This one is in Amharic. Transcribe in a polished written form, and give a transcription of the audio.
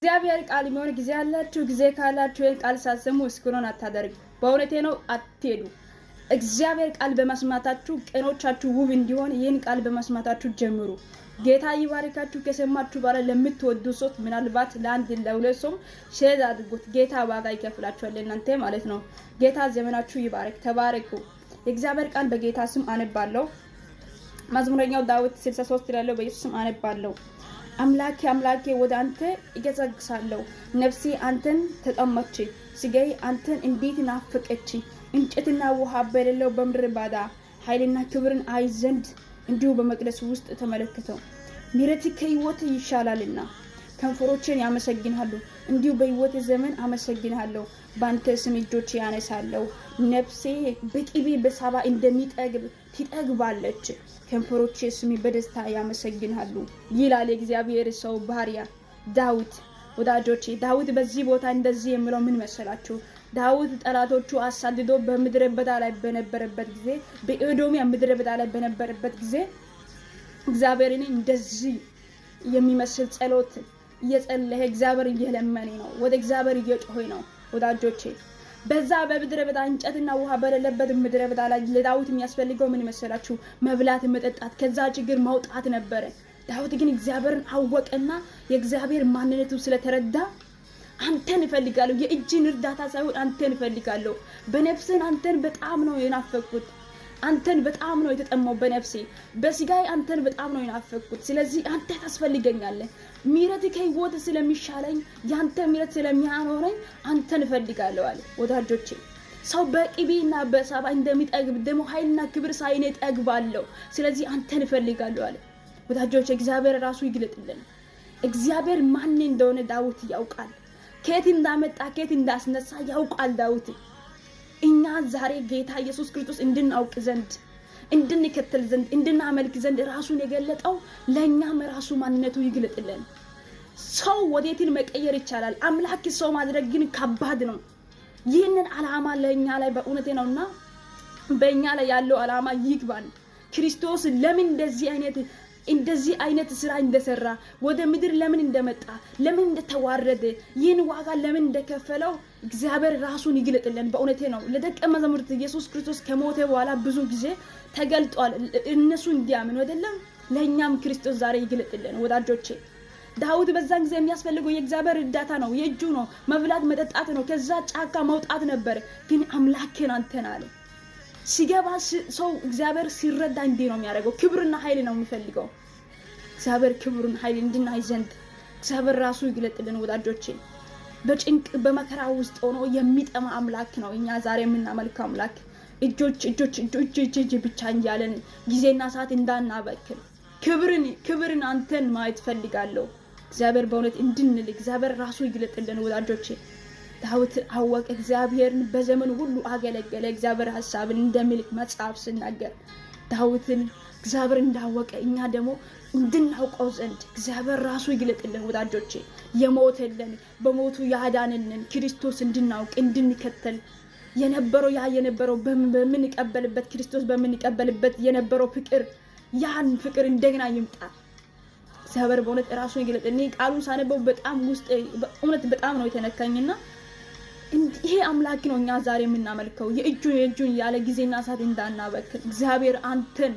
እግዚአብሔር ቃል የሚሆን ጊዜ ያላችሁ ጊዜ ካላችሁ ይህን ቃል ሳትሰሙ እስክሮን አታደርጉ። በእውነቴ ነው አትሄዱ። እግዚአብሔር ቃል በመስማታችሁ ቀኖቻችሁ ውብ እንዲሆን ይህን ቃል በመስማታችሁ ጀምሩ። ጌታ ይባርካችሁ። ከሰማችሁ በኋላ ለምትወዱ ሰው ምናልባት ለአንድ ለሁለት ሰው ሼር አድርጉት። ጌታ ዋጋ ይከፍላችኋል እናንተ ማለት ነው። ጌታ ዘመናችሁ ይባርክ። ተባረኩ። የእግዚአብሔር ቃል በጌታ ስም አነባለሁ። መዝሙረኛው ዳዊት 63 ያለው በኢየሱስ ስም አነባለሁ። አምላኬ አምላኬ ወደ አንተ እገሰግሳለሁ። ነፍሴ አንተን ተጠማች፣ ስጋዬ አንተን እንዴት ናፈቀች። እንጨትና ውሃ በሌለው በምድረ በዳ ኃይልና ክብርን አይ ዘንድ እንዲሁ በመቅደስ ውስጥ ተመለከተው። ምሕረትህ ከሕይወት ይሻላልና ከንፈሮቼን ያመሰግናሉ። እንዲሁ በሕይወት ዘመን አመሰግናለሁ። በአንተ ስም እጆቼ ያነሳለሁ። ነፍሴ በቅቤ በሳባ እንደሚጠግብ ትጠግባለች። ከንፈሮቼ ስም በደስታ ያመሰግናሉ ይላል የእግዚአብሔር ሰው ባሪያ ዳዊት። ወዳጆቼ ዳዊት በዚህ ቦታ እንደዚህ የሚለው ምን መሰላችሁ? ዳዊት ጠላቶቹ አሳድዶ በምድረ በዳ ላይ በነበረበት ጊዜ በኤዶሚያ ምድረ በዳ ላይ በነበረበት ጊዜ እግዚአብሔርን እንደዚህ የሚመስል ጸሎት እየጸለየ እግዚአብሔር እየለመነ ነው። ወደ እግዚአብሔር እየጮኸ ነው። ወዳጆቼ በዛ በምድረ በዳ እንጨትና ውሃ በሌለበት ምድረ በዳ ላይ ለዳዊት የሚያስፈልገው ምን መሰላችሁ? መብላት፣ መጠጣት፣ ከዛ ችግር መውጣት ነበረ። ዳዊት ግን እግዚአብሔርን አወቀና የእግዚአብሔር ማንነቱ ስለተረዳ አንተን እፈልጋለሁ፣ የእጅን እርዳታ ሳይሆን አንተን እፈልጋለሁ። በነፍስን አንተን በጣም ነው የናፈቅኩት። አንተን በጣም ነው የተጠማው በነፍሴ በስጋዬ አንተን በጣም ነው የናፈቅኩት። ስለዚህ አንተ ታስፈልገኛለህ። ምሕረት ከሕይወት ስለሚሻለኝ ያንተ ምሕረት ስለሚያኖረኝ አንተን እፈልጋለሁ አለ። ወዳጆቼ ሰው በቅቤና በሳባ እንደሚጠግብ ደግሞ ኃይልና ክብር ሳይኔ ጠግባለሁ። ስለዚህ አንተን እፈልጋለሁ አለ። ወዳጆቼ እግዚአብሔር ራሱ ይግለጥልን። እግዚአብሔር ማን እንደሆነ ዳዊት ያውቃል። ከየት እንዳመጣ ከየት እንዳስነሳ ያውቃል ዳዊት። እኛ ዛሬ ጌታ ኢየሱስ ክርስቶስ እንድናውቅ ዘንድ እንድንከተል ዘንድ እንድናመልክ ዘንድ ራሱን የገለጠው ለኛም ራሱ ማንነቱ ይግለጥልን። ሰው ወዴትን መቀየር ይቻላል፣ አምላክ ሰው ማድረግ ግን ከባድ ነው። ይህንን ዓላማ ለኛ ላይ በእውነቴ ነውና በእኛ ላይ ያለው ዓላማ ይግባን። ክርስቶስ ለምን እንደዚህ አይነት ስራ እንደሰራ ወደ ምድር ለምን እንደመጣ ለምን እንደተዋረደ ይህን ዋጋ ለምን እንደከፈለው እግዚአብሔር ራሱን ይግለጥልን። በእውነቴ ነው ለደቀ መዛሙርት ኢየሱስ ክርስቶስ ከሞተ በኋላ ብዙ ጊዜ ተገልጧል፣ እነሱ እንዲያምኑ አይደለም። ለኛም ክርስቶስ ዛሬ ይግለጥልን ወዳጆቼ። ዳዊት በዛን ጊዜ የሚያስፈልገው የእግዚአብሔር እርዳታ ነው፣ የእጁ ነው፣ መብላት መጠጣት ነው፣ ከዛ ጫካ መውጣት ነበር። ግን አምላኬን አንተን አለ። ሲገባ ሰው እግዚአብሔር ሲረዳ እንዲህ ነው የሚያደርገው። ክብርና ኃይል ነው የሚፈልገው። እግዚአብሔር ክብሩን ኃይል እንድናይ ዘንድ እግዚአብሔር ራሱ ይግለጥልን ወዳጆቼ። በጭንቅ በመከራ ውስጥ ሆኖ የሚጠማ አምላክ ነው እኛ ዛሬ የምናመልከው አምላክ። እጆች ብቻ እንያለን ጊዜና ሰዓት እንዳናበክል ክብርን አንተን ማየት ፈልጋለሁ። እግዚአብሔር በእውነት እንድንል እግዚአብሔር ራሱ ይግለጥልን ወዳጆቼ። ዳዊት አወቀ፣ እግዚአብሔርን በዘመኑ ሁሉ አገለገለ። እግዚአብሔር ሐሳብን እንደሚልክ መጽሐፍ ሲናገር ዳዊትን እግዚአብሔር እንዳወቀ እኛ ደግሞ እንድናውቀው ዘንድ እግዚአብሔር ራሱ ይግለጥልን ወዳጆቼ። የሞተልን በሞቱ ያዳነልን ክርስቶስ እንድናውቅ እንድንከተል የነበረው በምንቀበልበት ክርስቶስ በምንቀበልበት የነበረው ፍቅር ያን ፍቅር እንደገና ይምጣ። እግዚአብሔር በእውነት ራሱ ይግለጥልን። ቃሉን ሳነበው በጣም ውስጥ በእውነት በጣም ነው የተነካኝና ይሄ አምላክ ነው እኛ ዛሬ የምናመልከው። የእጁን ያለ ጊዜና ሰዓት እንዳናበክን እግዚአብሔር አንተን